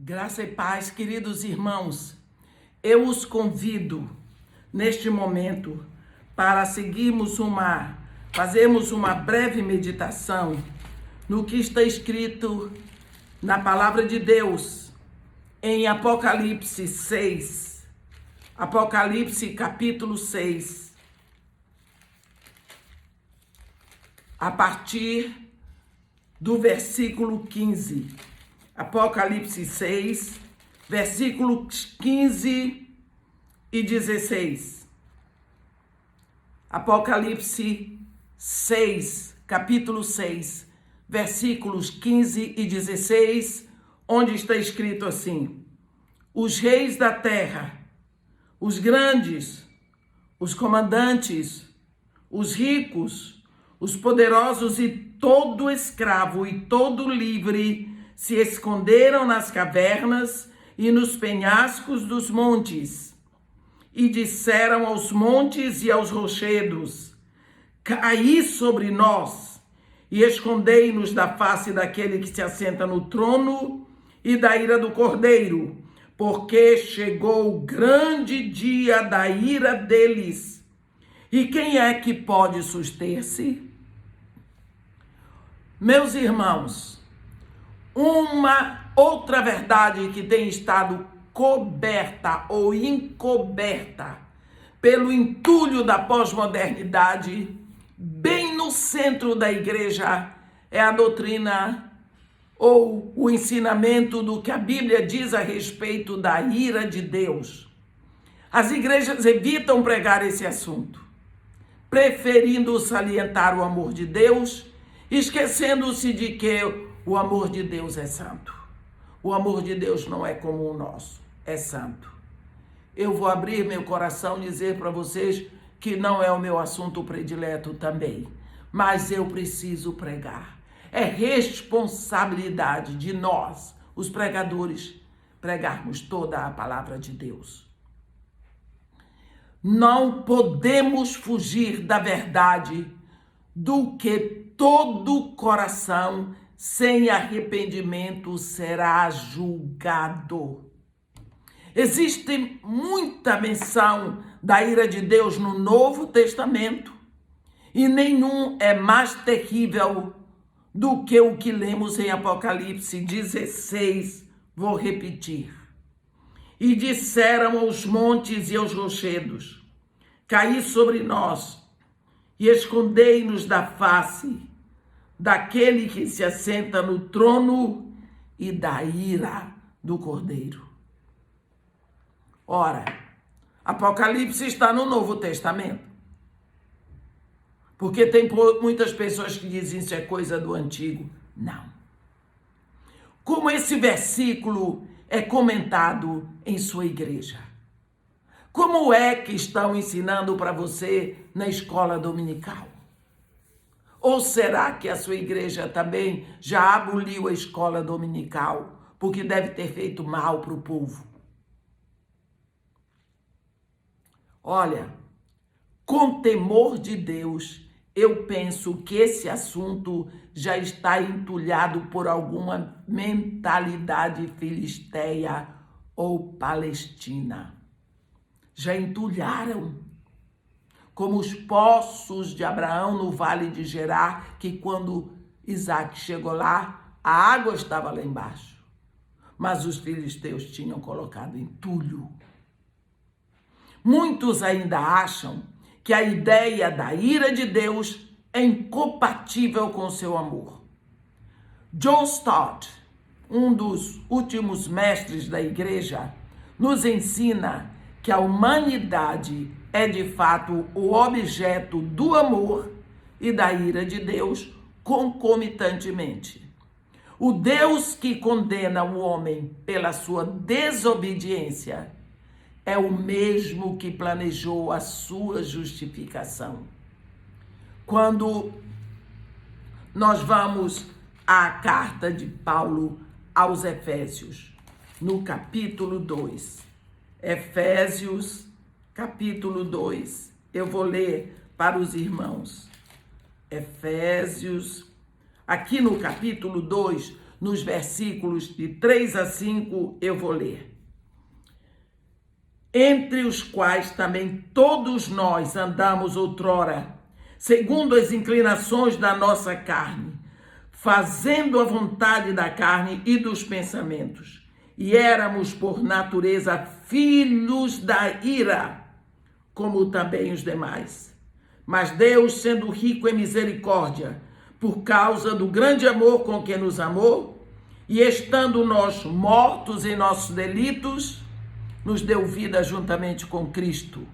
Graça e paz, queridos irmãos, eu os convido neste momento para fazermos uma breve meditação no que está escrito na palavra de Deus em Apocalipse 6, Apocalipse capítulo 6, a partir do versículo 15. Apocalipse 6, versículos 15 e 16. Apocalipse 6, capítulo 6, versículos 15 e 16, onde está escrito assim: os reis da terra, os grandes, os comandantes, os ricos, os poderosos e todo escravo e todo livre se esconderam nas cavernas e nos penhascos dos montes, e disseram aos montes e aos rochedos: caí sobre nós, e escondei-nos da face daquele que se assenta no trono e da ira do Cordeiro, porque chegou o grande dia da ira deles. E quem é que pode suster-se? Meus irmãos, uma outra verdade que tem estado coberta ou encoberta pelo entulho da pós-modernidade, bem no centro da igreja, é a doutrina ou o ensinamento do que a Bíblia diz a respeito da ira de Deus. As igrejas evitam pregar esse assunto, preferindo salientar o amor de Deus, esquecendo-se de que o amor de Deus é santo. O amor de Deus não é como o nosso, é santo. Eu vou abrir meu coração e dizer para vocês que não é o meu assunto predileto também, mas eu preciso pregar. É responsabilidade de nós, os pregadores, pregarmos toda a palavra de Deus. Não podemos fugir da verdade do que todo coração sem arrependimento será julgado. Existe muita menção da ira de Deus no Novo Testamento, e nenhum é mais terrível do que o que lemos em Apocalipse 16. Vou repetir. E disseram aos montes e aos rochedos: caí sobre nós, e escondei-nos da face daquele que se assenta no trono e da ira do Cordeiro. Ora, Apocalipse está no Novo Testamento. Porque tem muitas pessoas que dizem isso é coisa do Antigo. Não. Como esse versículo é comentado em sua igreja? Como é que estão ensinando para você na escola dominical? Ou será que a sua igreja também já aboliu a escola dominical, porque deve ter feito mal para o povo? Olha, com temor de Deus, eu penso que esse assunto já está entulhado por alguma mentalidade filisteia ou palestina. Já entulharam, como os poços de Abraão no vale de Gerar, que quando Isaac chegou lá, a água estava lá embaixo. Mas os filisteus tinham colocado entulho. Muitos ainda acham que a ideia da ira de Deus é incompatível com seu amor. John Stott, um dos últimos mestres da igreja, nos ensina que a humanidade é de fato o objeto do amor e da ira de Deus concomitantemente. O Deus que condena o homem pela sua desobediência é o mesmo que planejou a sua justificação. Quando nós vamos à carta de Paulo aos Efésios, no capítulo 2, Efésios, capítulo 2, eu vou ler para os irmãos. Efésios, aqui no capítulo 2, nos versículos de 3 a 5, eu vou ler. Entre os quais também todos nós andamos outrora, segundo as inclinações da nossa carne, fazendo a vontade da carne e dos pensamentos. E éramos, por natureza, filhos da ira, como também os demais. Mas Deus, sendo rico em misericórdia, por causa do grande amor com que nos amou, e estando nós mortos em nossos delitos, nos deu vida juntamente com Cristo.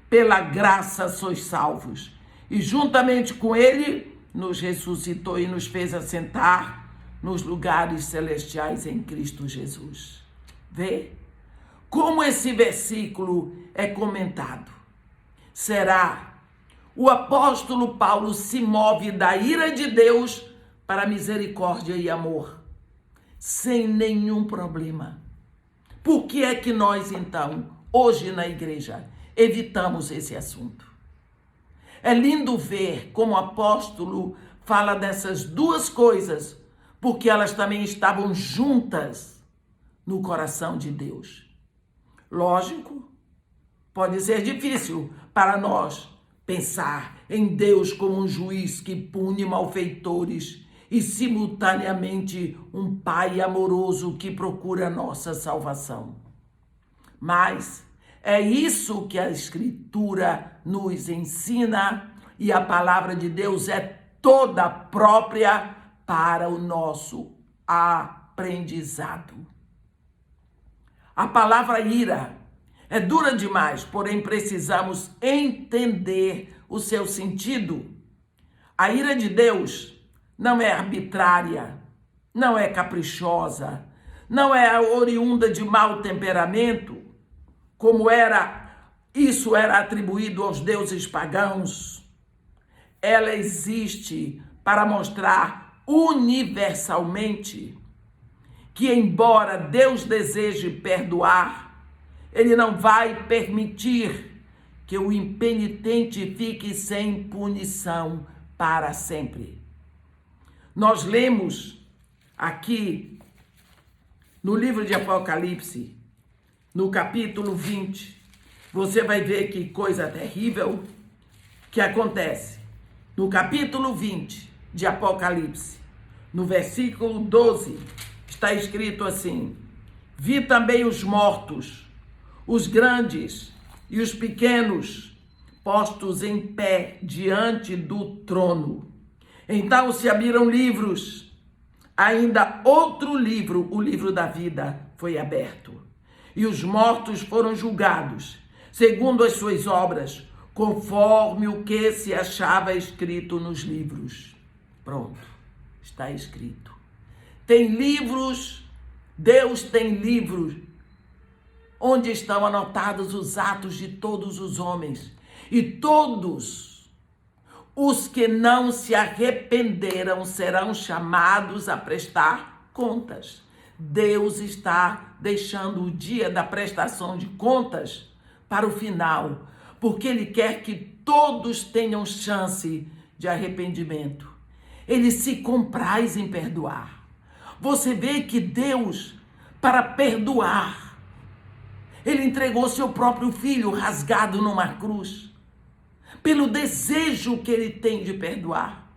Pela graça sois salvos. E juntamente com Ele, nos ressuscitou e nos fez assentar nos lugares celestiais em Cristo Jesus. Vê como esse versículo é comentado. Será o apóstolo Paulo se move da ira de Deus para misericórdia e amor, sem nenhum problema. Por que é que nós, então, hoje na igreja, evitamos esse assunto? É lindo ver como o apóstolo fala dessas duas coisas, porque elas também estavam juntas no coração de Deus. Lógico, pode ser difícil para nós pensar em Deus como um juiz que pune malfeitores e simultaneamente um pai amoroso que procura nossa salvação. Mas é isso que a Escritura nos ensina e a palavra de Deus é toda própria para o nosso aprendizado. A palavra ira é dura demais, porém precisamos entender o seu sentido. A ira de Deus não é arbitrária, não é caprichosa, não é oriunda de mau temperamento, como isso era atribuído aos deuses pagãos. Ela existe para mostrar universalmente que, embora Deus deseje perdoar, Ele não vai permitir que o impenitente fique sem punição para sempre. Nós lemos aqui no livro de Apocalipse, no capítulo 20, você vai ver que coisa terrível que acontece. No capítulo 20 de Apocalipse, no versículo 12, está escrito assim: vi também os mortos, os grandes e os pequenos, postos em pé diante do trono. Então se abriram livros, ainda outro livro, o livro da vida, foi aberto. E os mortos foram julgados, segundo as suas obras, conforme o que se achava escrito nos livros. Pronto, está escrito. Tem livros, Deus tem livros, onde estão anotados os atos de todos os homens. E todos os que não se arrependeram serão chamados a prestar contas. Deus está deixando o dia da prestação de contas para o final, porque Ele quer que todos tenham chance de arrependimento. Ele se compraz em perdoar. Você vê que Deus, para perdoar, Ele entregou seu próprio filho rasgado numa cruz, pelo desejo que Ele tem de perdoar,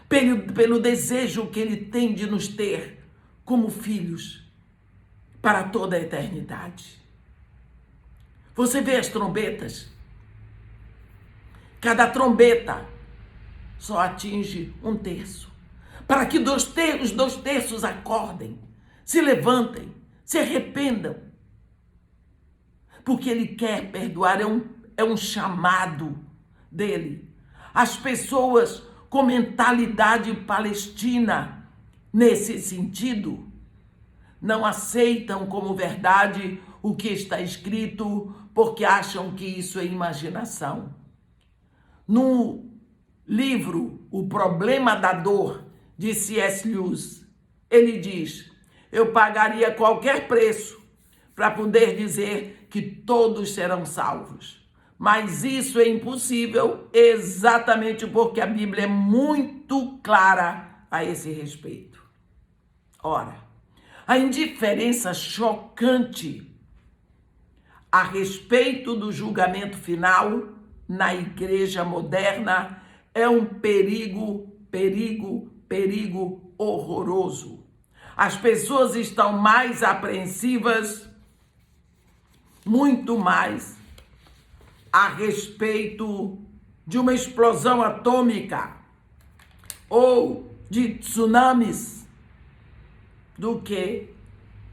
pelo desejo que Ele tem de nos ter como filhos para toda a eternidade. Você vê as trombetas? Cada trombeta só atinge um terço, para que os 2 terços acordem, se levantem, se arrependam, porque Ele quer perdoar, é um chamado dele. As pessoas com mentalidade palestina, nesse sentido, não aceitam como verdade o que está escrito, porque acham que isso é imaginação. No livro O Problema da Dor, de C.S. Lewis, ele diz: eu pagaria qualquer preço para poder dizer que todos serão salvos. Mas isso é impossível, exatamente porque a Bíblia é muito clara a esse respeito. Ora, a indiferença chocante a respeito do julgamento final na igreja moderna é um perigo horroroso. As pessoas estão mais apreensivas, muito mais, a respeito de uma explosão atômica ou de tsunamis do que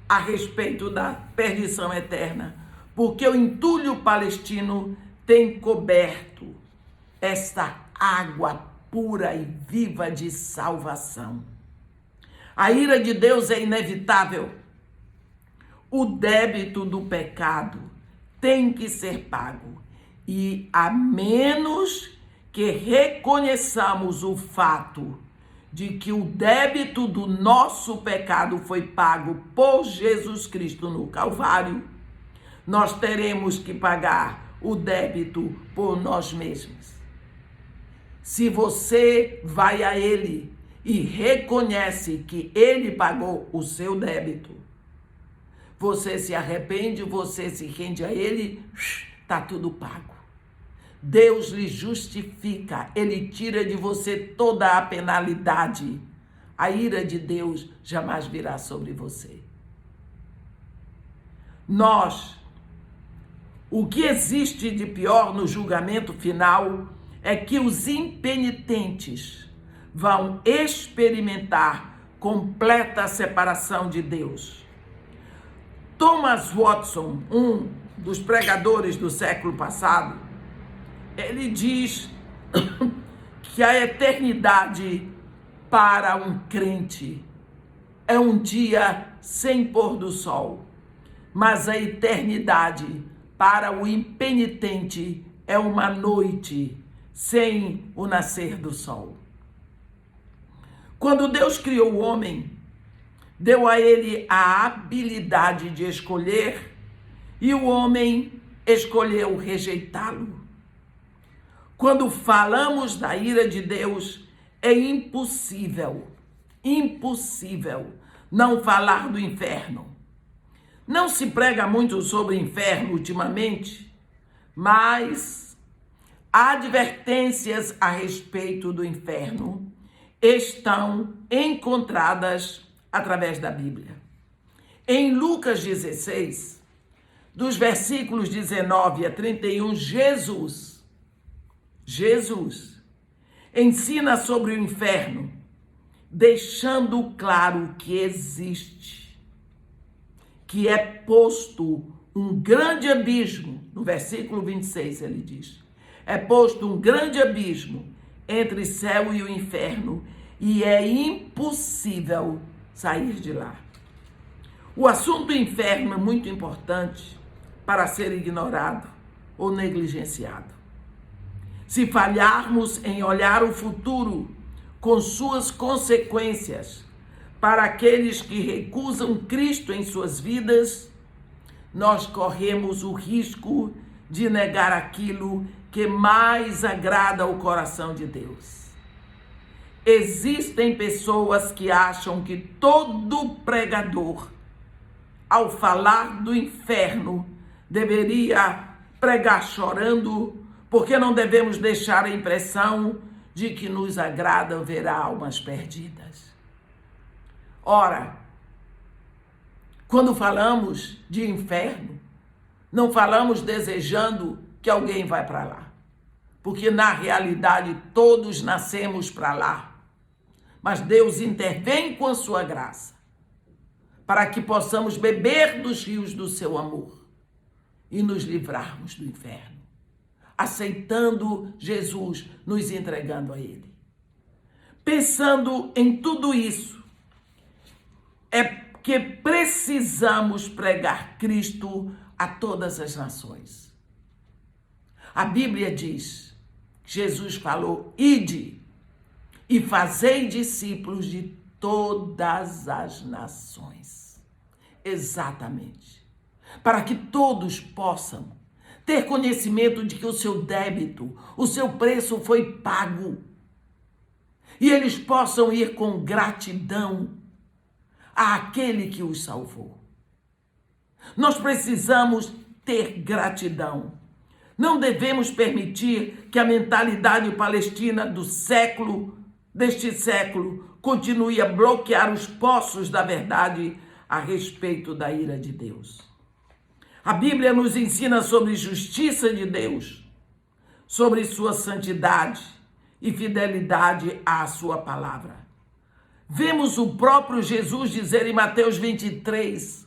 a respeito da perdição eterna, porque o entulho palestino tem coberto esta água pura e viva de salvação. A ira de Deus é inevitável. O débito do pecado tem que ser pago. E a menos que reconheçamos o fato de que o débito do nosso pecado foi pago por Jesus Cristo no Calvário, nós teremos que pagar o débito por nós mesmos. Se você vai a Ele e reconhece que Ele pagou o seu débito, você se arrepende, você se rende a Ele, está tudo pago. Deus lhe justifica, Ele tira de você toda a penalidade. A ira de Deus jamais virá sobre você. O que existe de pior no julgamento final é que os impenitentes vão experimentar completa separação de Deus. Thomas Watson, um dos pregadores do século passado, ele diz que a eternidade para um crente é um dia sem pôr do sol, mas a eternidade para o impenitente é uma noite sem o nascer do sol. Quando Deus criou o homem, deu a ele a habilidade de escolher e o homem escolheu rejeitá-lo. Quando falamos da ira de Deus, é impossível não falar do inferno. Não se prega muito sobre inferno ultimamente, mas advertências a respeito do inferno estão encontradas através da Bíblia. Em Lucas 16, dos versículos 19 a 31, Jesus ensina sobre o inferno, deixando claro que existe, que é posto um grande abismo. No versículo 26 ele diz, é posto um grande abismo entre céu e o inferno, e é impossível sair de lá. O assunto do inferno é muito importante para ser ignorado ou negligenciado. Se falharmos em olhar o futuro com suas consequências para aqueles que recusam Cristo em suas vidas, nós corremos o risco de negar aquilo que mais agrada ao coração de Deus. Existem pessoas que acham que todo pregador, ao falar do inferno, deveria pregar chorando, porque não devemos deixar a impressão de que nos agrada ver almas perdidas. Ora, quando falamos de inferno, não falamos desejando que alguém vá para lá, porque na realidade todos nascemos para lá, mas Deus intervém com a sua graça, para que possamos beber dos rios do seu amor e nos livrarmos do inferno, aceitando Jesus, nos entregando a Ele. Pensando em tudo isso, é que precisamos pregar Cristo a todas as nações. A Bíblia diz, Jesus falou, ide e fazei discípulos de todas as nações. Exatamente. Para que todos possam ter conhecimento de que o seu débito, o seu preço foi pago. E eles possam ir com gratidão àquele que os salvou. Nós precisamos ter gratidão. Não devemos permitir que a mentalidade palestina deste século, continue a bloquear os poços da verdade a respeito da ira de Deus. A Bíblia nos ensina sobre justiça de Deus, sobre sua santidade e fidelidade à sua palavra. Vemos o próprio Jesus dizer em Mateus 23,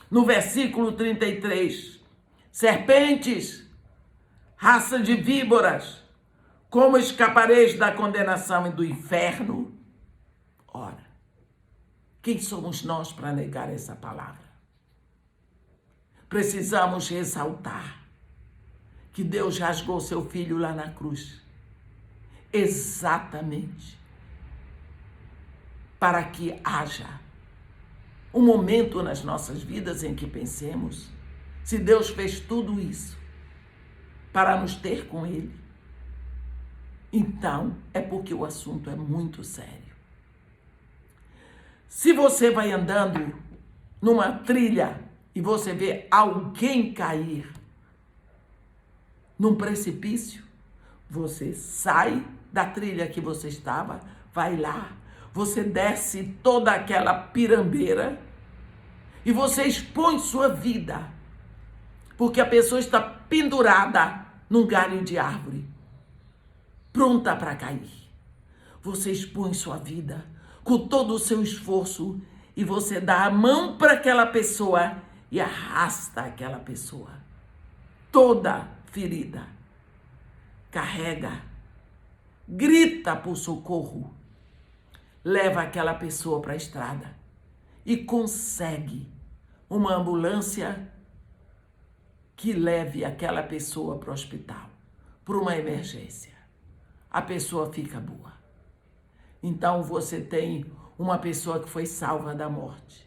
no versículo 33, serpentes, raça de víboras, como escapareis da condenação e do inferno? Ora, quem somos nós para negar essa palavra? Precisamos ressaltar que Deus rasgou seu filho lá na cruz, exatamente para que haja um momento nas nossas vidas em que pensemos, se Deus fez tudo isso para nos ter com Ele, então é porque o assunto é muito sério. Se você vai andando numa trilha e você vê alguém cair num precipício, você sai da trilha que você estava, vai lá, você desce toda aquela pirambeira e você expõe sua vida, porque a pessoa está pendurada num galho de árvore, pronta para cair. Você expõe sua vida com todo o seu esforço e você dá a mão para aquela pessoa e arrasta aquela pessoa, toda ferida, carrega, grita por socorro, leva aquela pessoa para a estrada e consegue uma ambulância que leve aquela pessoa para o hospital, por uma emergência. A pessoa fica boa. Então você tem uma pessoa que foi salva da morte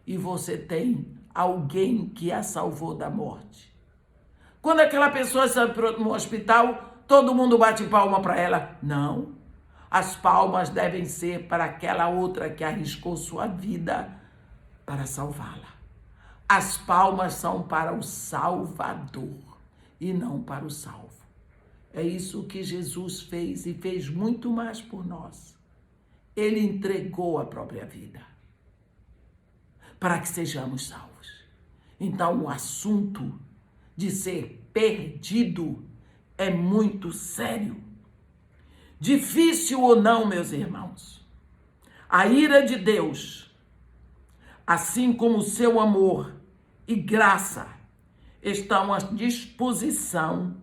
e você tem alguém que a salvou da morte. Quando aquela pessoa está no hospital, todo mundo bate palma para ela? Não. As palmas devem ser para aquela outra que arriscou sua vida para salvá-la. As palmas são para o Salvador e não para o salvo. É isso que Jesus fez e fez muito mais por nós. Ele entregou a própria vida para que sejamos salvos. Então, o assunto de ser perdido é muito sério. Difícil ou não, meus irmãos, a ira de Deus, assim como o seu amor e graça, estão à disposição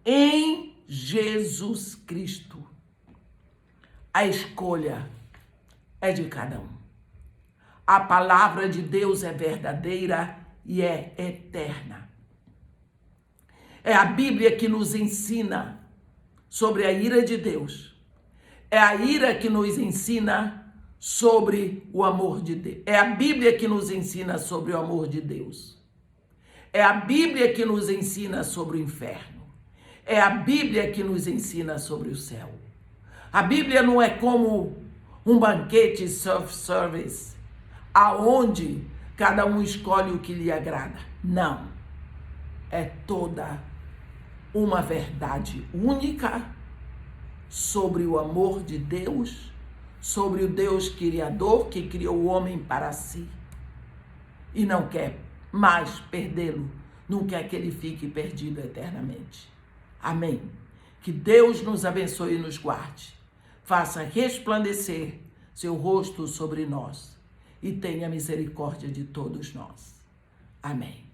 em Jesus Cristo. A escolha é de cada um. A palavra de Deus é verdadeira e é eterna. É a Bíblia que nos ensina sobre a ira de Deus. É a ira que nos ensina sobre o amor de Deus. É a Bíblia que nos ensina sobre o amor de Deus. É a Bíblia que nos ensina sobre o inferno. É a Bíblia que nos ensina sobre o céu. A Bíblia não é como um banquete self-service, aonde cada um escolhe o que lhe agrada. Não. É toda uma verdade única sobre o amor de Deus, sobre o Deus criador que criou o homem para si e não quer mais perdê-lo, não quer que ele fique perdido eternamente. Amém. Que Deus nos abençoe e nos guarde, faça resplandecer seu rosto sobre nós e tenha misericórdia de todos nós. Amém.